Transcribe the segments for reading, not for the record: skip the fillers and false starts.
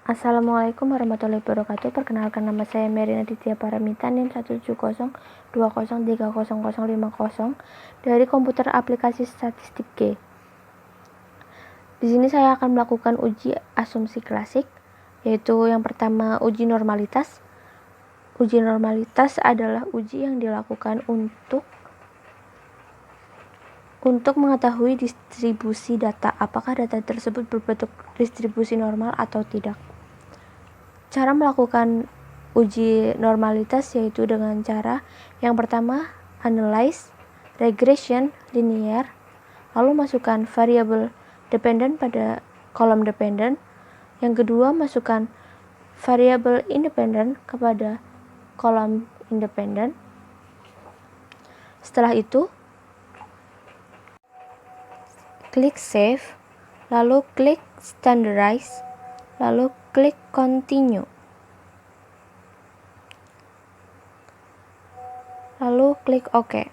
Assalamualaikum warahmatullahi wabarakatuh. Perkenalkan, nama saya Merina Ditya Paramita, NIM 17020300050 dari komputer aplikasi statistik G. Di sini saya akan melakukan uji asumsi klasik, yaitu yang pertama uji normalitas. Uji normalitas adalah uji yang dilakukan untuk mengetahui distribusi data, apakah data tersebut berbentuk distribusi normal atau tidak. Cara melakukan uji normalitas yaitu dengan cara yang pertama, analyze, regression, linear, lalu masukkan variabel dependent pada kolom dependent. Yang kedua, masukkan variabel independent kepada kolom independent. Setelah itu, klik save, lalu klik standardize, lalu klik continue, lalu klik OK.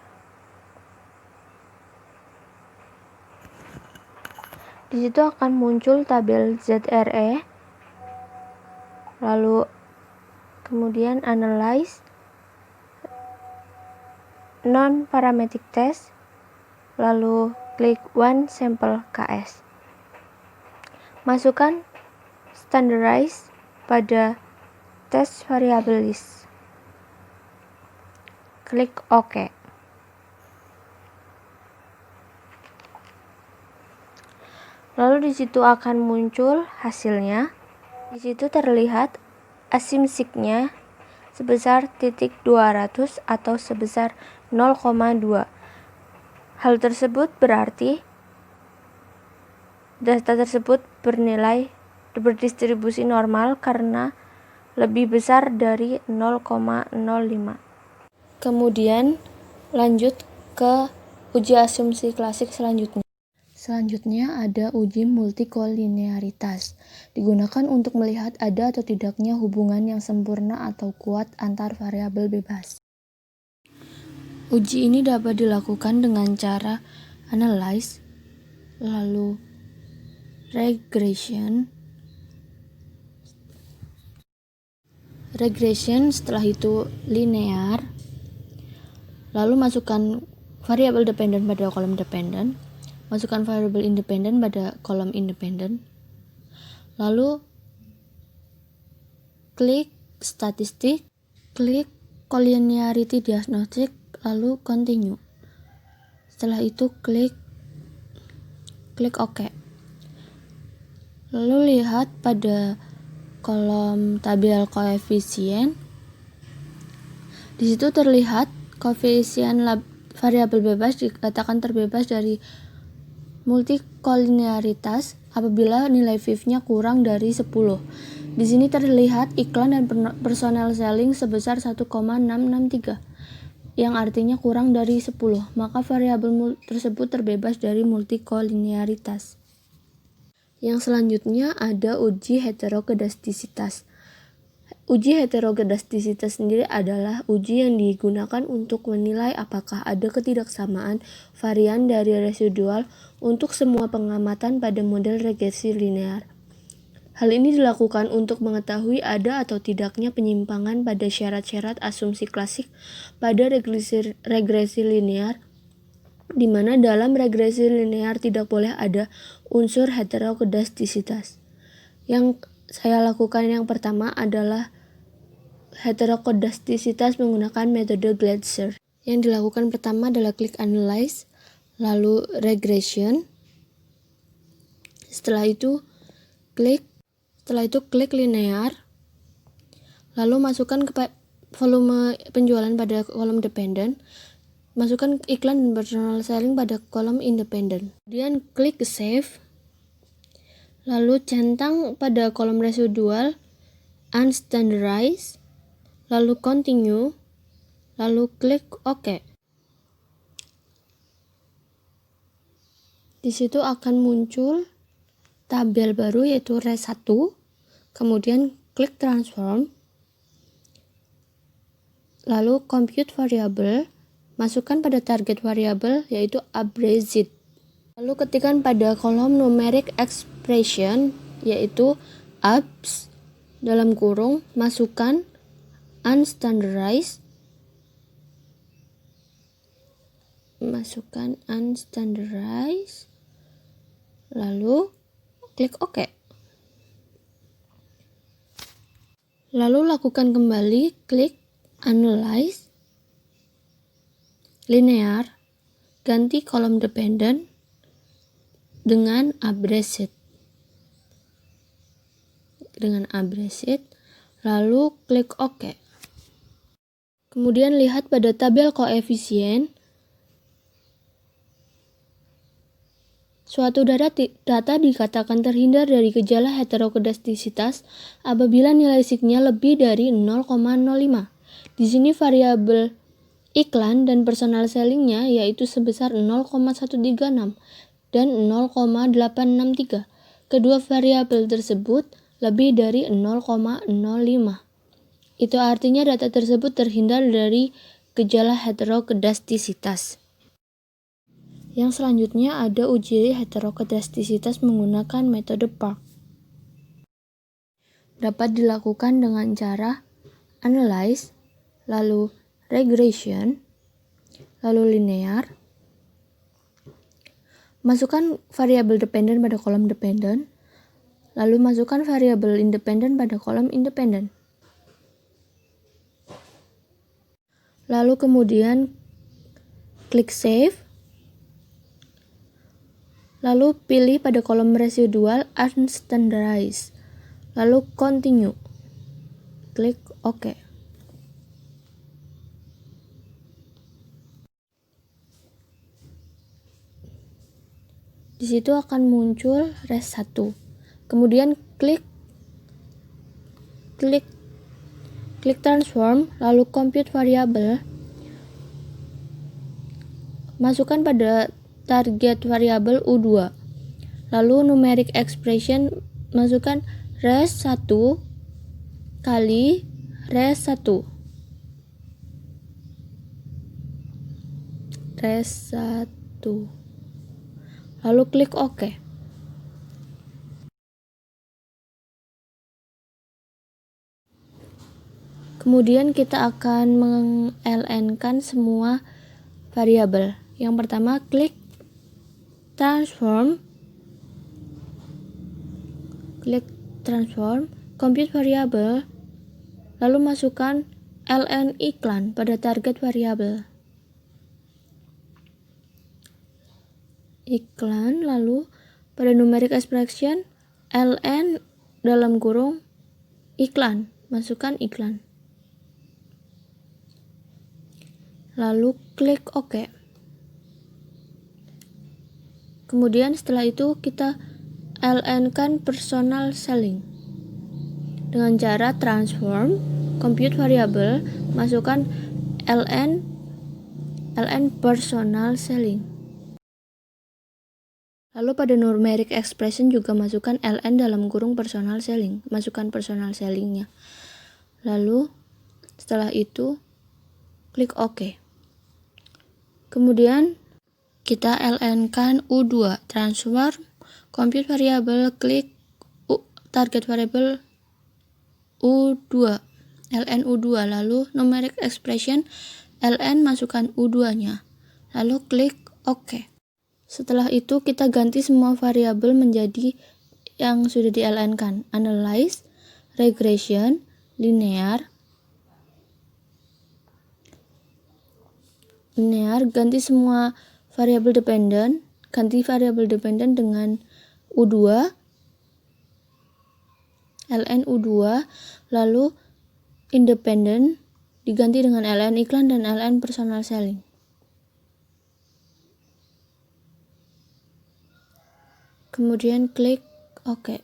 Di situ akan muncul tabel ZRE, lalu kemudian analyze, non-parametric test, lalu klik one sample KS. Masukkan standardize pada test variable list. Klik OK. Lalu di situ akan muncul hasilnya. Di situ terlihat asymmetric-nya sebesar 0,200 atau sebesar 0,2. Hal tersebut berarti data tersebut berdistribusi normal karena lebih besar dari 0,05. Kemudian lanjut ke uji asumsi klasik selanjutnya. Selanjutnya ada uji multikolinearitas. Digunakan untuk melihat ada atau tidaknya hubungan yang sempurna atau kuat antar variabel bebas. Uji ini dapat dilakukan dengan cara analyze, lalu regression, setelah itu linear, lalu masukkan variabel dependent pada kolom dependent, masukkan variabel independent pada kolom independent, lalu klik statistik, klik collinearity diagnostic, lalu continue. Setelah itu klik OK. Lalu lihat pada kolom tabel koefisien. Di situ terlihat koefisien variabel bebas dikatakan terbebas dari multikolinearitas apabila nilai VIF-nya kurang dari 10. Di sini terlihat iklan dan personal selling sebesar 1,663, yang artinya kurang dari 10, maka variabel tersebut terbebas dari multikolinearitas. Yang selanjutnya ada uji heterokedastisitas. Uji heterokedastisitas sendiri adalah uji yang digunakan untuk menilai apakah ada ketidaksamaan varian dari residual untuk semua pengamatan pada model regresi linear. Hal ini dilakukan untuk mengetahui ada atau tidaknya penyimpangan pada syarat-syarat asumsi klasik pada regresi linear, di mana dalam regresi linear tidak boleh ada unsur heterokedastisitas. Yang saya lakukan yang pertama adalah heterokedastisitas menggunakan metode Glatzer. Yang dilakukan pertama adalah klik analyze, lalu regression. Setelah itu klik linear, lalu masukkan volume penjualan pada kolom dependent, masukkan iklan dan personal selling pada kolom independent. Kemudian klik save, lalu centang pada kolom residual unstandardized, lalu continue, lalu klik OK. Di situ akan muncul tabel baru yaitu res 1, kemudian klik transform, lalu compute variable, masukkan pada target variable yaitu abbreviate. Lalu ketikkan pada kolom numeric expression yaitu abs, dalam kurung, masukkan unstandardized, lalu klik OK. Lalu lakukan kembali, klik Analyze, Linear, ganti kolom dependent dengan abbreviated. Lalu klik OK. Kemudian lihat pada tabel koefisien. Suatu data dikatakan terhindar dari gejala heterokedastisitas apabila nilai signya lebih dari 0,05. Di sini variabel iklan dan personal sellingnya yaitu sebesar 0,136 dan 0,863. Kedua variabel tersebut lebih dari 0,05. Itu artinya data tersebut terhindar dari gejala heterokedastisitas. Yang selanjutnya ada uji heterokedastisitas menggunakan metode Park. Dapat dilakukan dengan cara analyze, lalu regression, lalu linear. Masukkan variabel dependen pada kolom dependen, lalu masukkan variabel independen pada kolom independen. Lalu kemudian klik save. Lalu pilih pada kolom residual unstandardized. Lalu continue. Klik OK. Di situ akan muncul res 1. Kemudian klik transform, lalu compute variable. Masukkan pada target variabel U2. Lalu numeric expression, masukkan res 1 kali res 1. Lalu klik OK. Kemudian kita akan meng-ln-kan semua variabel. Yang pertama, klik transform, compute variable, lalu masukkan ln iklan pada target variabel. Iklan, lalu pada numeric expression ln dalam kurung iklan, masukkan iklan. Lalu klik OK. Kemudian setelah itu kita ln-kan personal selling dengan cara transform, compute variable, masukkan ln personal selling. Lalu pada numeric expression juga masukkan ln dalam kurung personal selling, masukkan personal sellingnya. Lalu setelah itu klik OK. Kemudian kita ln-kan U2, transform, compute variable, klik target variable U2, ln U2, lalu numeric expression ln, masukkan U2-nya, lalu klik OK. Setelah itu kita ganti semua variabel menjadi yang sudah di ln-kan, analyze, regression, linear, ganti semua variabel dependen, dengan U2, ln U2, lalu independent diganti dengan ln iklan dan ln personal selling. Kemudian klik OK.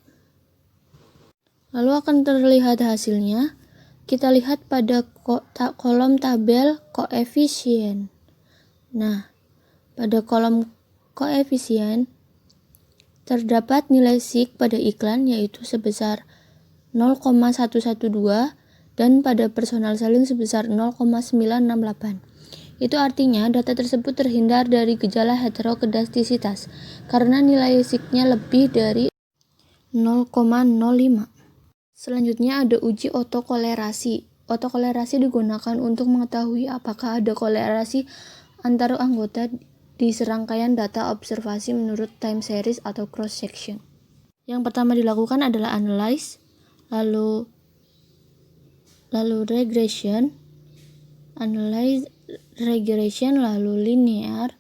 Lalu akan terlihat hasilnya. Kita lihat pada kolom tabel koefisien. Nah, pada kolom koefisien terdapat nilai sig pada iklan yaitu sebesar 0,112 dan pada personal selling sebesar 0,968. Itu artinya data tersebut terhindar dari gejala heterokedastisitas karena nilai signya lebih dari 0,05. Selanjutnya ada uji otokolerasi. Otokolerasi digunakan untuk mengetahui apakah ada kolerasi antara anggota di serangkaian data observasi menurut time series atau cross section. Yang pertama dilakukan adalah analyze, lalu regression, lalu linear.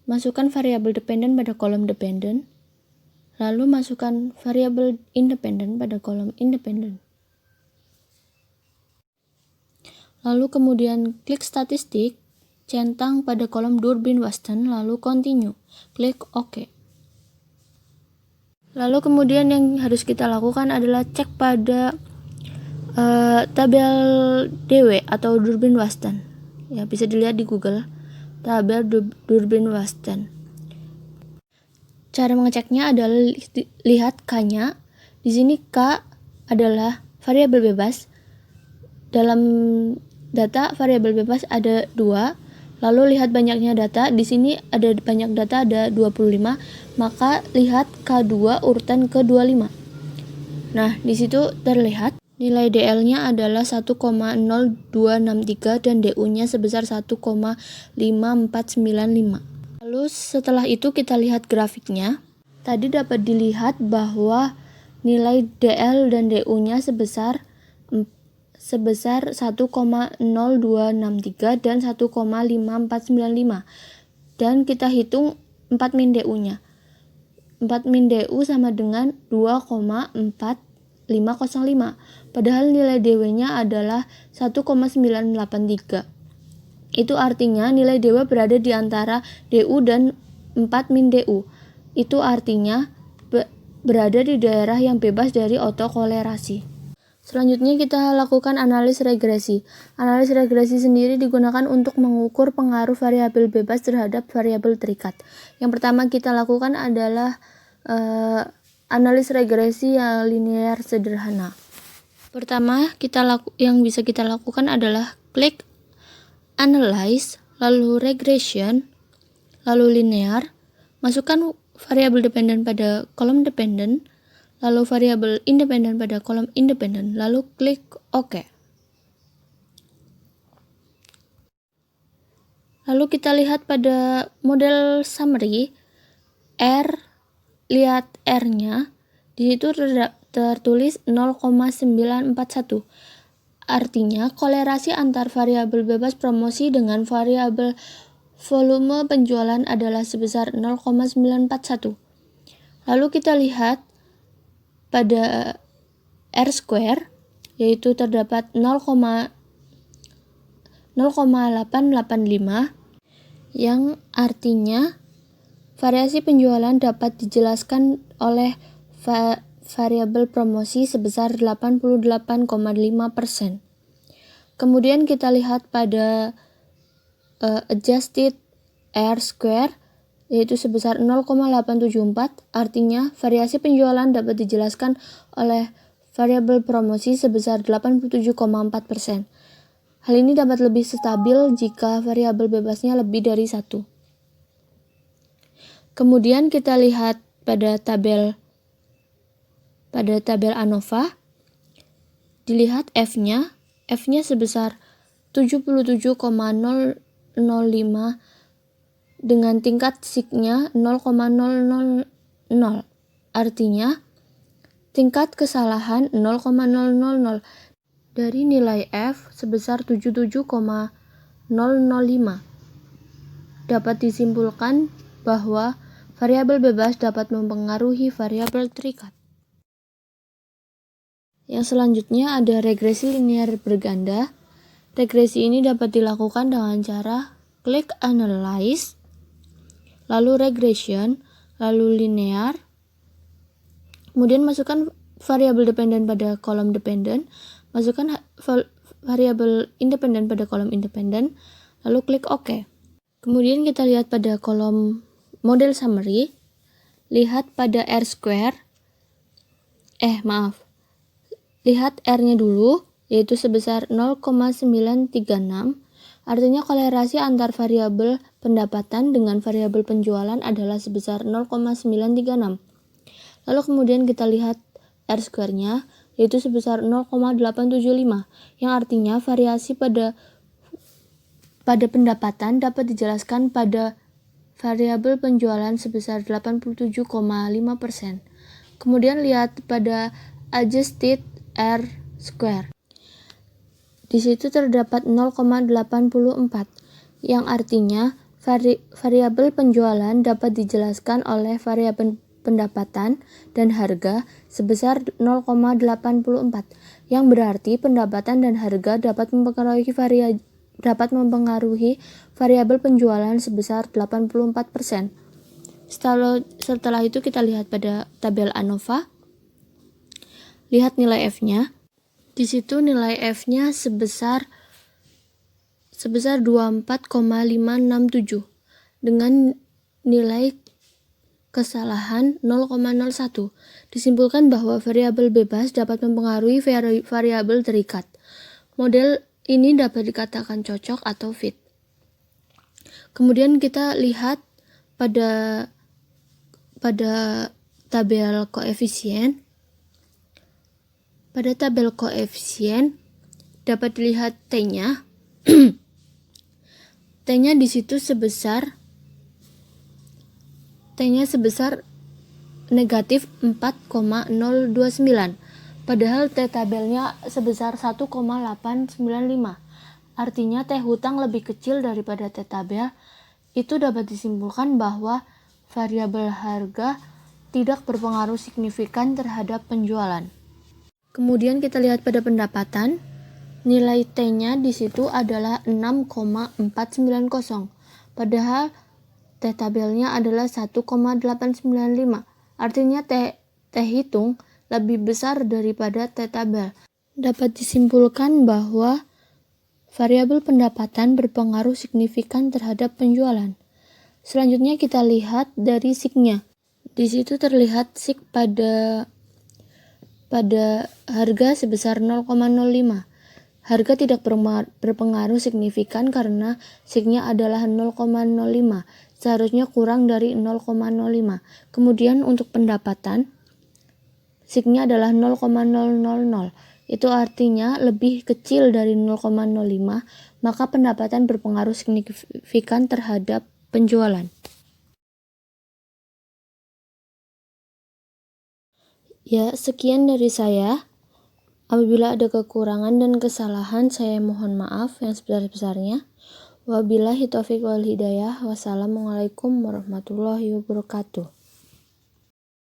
Masukkan variabel dependen pada kolom dependen, lalu masukkan variabel independen pada kolom independen. Lalu kemudian klik statistik, centang pada kolom Durbin-Waston, lalu continue, klik OK. Lalu kemudian yang harus kita lakukan adalah cek pada tabel DW atau Durbin-Waston. Ya, bisa dilihat di Google, tabel Durbin-Waston. Cara mengeceknya adalah lihat K-nya. Di sini K adalah variabel bebas. Dalam data variabel bebas ada 2. Lalu lihat banyaknya data. Di sini ada banyak data, ada 25. Maka lihat K2 urutan ke-25. Nah, di situ terlihat nilai DL-nya adalah 1,0263 dan DU-nya sebesar 1,5495. Lalu setelah itu kita lihat grafiknya. Tadi dapat dilihat bahwa nilai DL dan DU-nya sebesar 1,0263 dan 1,5495. Dan kita hitung 4 min DU-nya. 4 min DU sama dengan 2,4505. Padahal nilai DW-nya adalah 1,983. Itu artinya nilai DW berada di antara DU dan 4 min DU. Itu artinya berada di daerah yang bebas dari otokolerasi. Selanjutnya kita lakukan analis regresi. Analis regresi sendiri digunakan untuk mengukur pengaruh variabel bebas terhadap variabel terikat. Yang pertama kita lakukan adalah analis regresi yang linear sederhana. Pertama yang bisa kita lakukan adalah klik analyze, lalu regression, lalu linear, masukkan variabel dependen pada kolom dependen, lalu variabel independen pada kolom independen, lalu klik OK. Lalu kita lihat pada model summary, lihat R-nya, di situ tertulis 0,941. Artinya kolerasi antar variabel bebas promosi dengan variabel volume penjualan adalah sebesar 0,941. Lalu kita lihat pada R square, yaitu terdapat 0,885, yang artinya variasi penjualan dapat dijelaskan oleh variabel promosi sebesar 88,5%. Kemudian kita lihat pada adjusted R square, yaitu sebesar 0,874, artinya variasi penjualan dapat dijelaskan oleh variabel promosi sebesar 87,4%. Hal ini dapat lebih stabil jika variabel bebasnya lebih dari 1. Kemudian kita lihat pada tabel ANOVA, dilihat F-nya sebesar 77,005 dengan tingkat sig-nya 0,000. Artinya tingkat kesalahan 0,000 dari nilai F sebesar 77,005. Dapat disimpulkan bahwa variabel bebas dapat mempengaruhi variabel terikat. Yang selanjutnya ada regresi linear berganda. Regresi ini dapat dilakukan dengan cara klik analyze, lalu regression, lalu linear, kemudian masukkan variabel dependen pada kolom dependen, masukkan variabel independen pada kolom independen, lalu klik OK. Kemudian kita lihat pada kolom model summary, lihat pada R square, lihat R-nya dulu, yaitu sebesar 0,936, artinya kolerasi antar variabel pendapatan dengan variabel penjualan adalah sebesar 0,936. Lalu kemudian kita lihat R square-nya yaitu sebesar 0,875, yang artinya variasi pada pendapatan dapat dijelaskan pada variabel penjualan sebesar 87,5%. Kemudian lihat pada adjusted R square. Di situ terdapat 0,84, yang artinya variabel penjualan dapat dijelaskan oleh variabel pendapatan dan harga sebesar 0,84, yang berarti pendapatan dan harga dapat mempengaruhi variabel penjualan sebesar 84%. Setelah itu kita lihat pada tabel ANOVA. Lihat nilai F-nya. Di situ nilai F-nya sebesar 24,567 dengan nilai kesalahan 0,01. Disimpulkan bahwa variabel bebas dapat mempengaruhi variabel terikat. Model ini dapat dikatakan cocok atau fit. Kemudian kita lihat pada tabel koefisien. Pada tabel koefisien dapat dilihat T-nya. T-nya di situ sebesar negatif 4,029. Padahal T tabelnya sebesar 1,895. Artinya T hutang lebih kecil daripada T tabel. Itu dapat disimpulkan bahwa variabel harga tidak berpengaruh signifikan terhadap penjualan. Kemudian kita lihat pada pendapatan, nilai T-nya di situ adalah 6,490. Padahal T tabelnya adalah 1,895. Artinya T hitung lebih besar daripada T tabel. Dapat disimpulkan bahwa variabel pendapatan berpengaruh signifikan terhadap penjualan. Selanjutnya kita lihat dari SIG-nya. Di situ terlihat SIG pada harga sebesar 0,05. Harga tidak berpengaruh signifikan karena SIG-nya adalah 0,05. Seharusnya kurang dari 0,05. Kemudian untuk pendapatan, SIG-nya adalah 0,000. Itu artinya lebih kecil dari 0,05, maka pendapatan berpengaruh signifikan terhadap penjualan. Ya, sekian dari saya. Apabila ada kekurangan dan kesalahan, saya mohon maaf yang sebesar-besarnya. Wabillahi taufiq wal hidayah. Wassalamualaikum warahmatullahi wabarakatuh.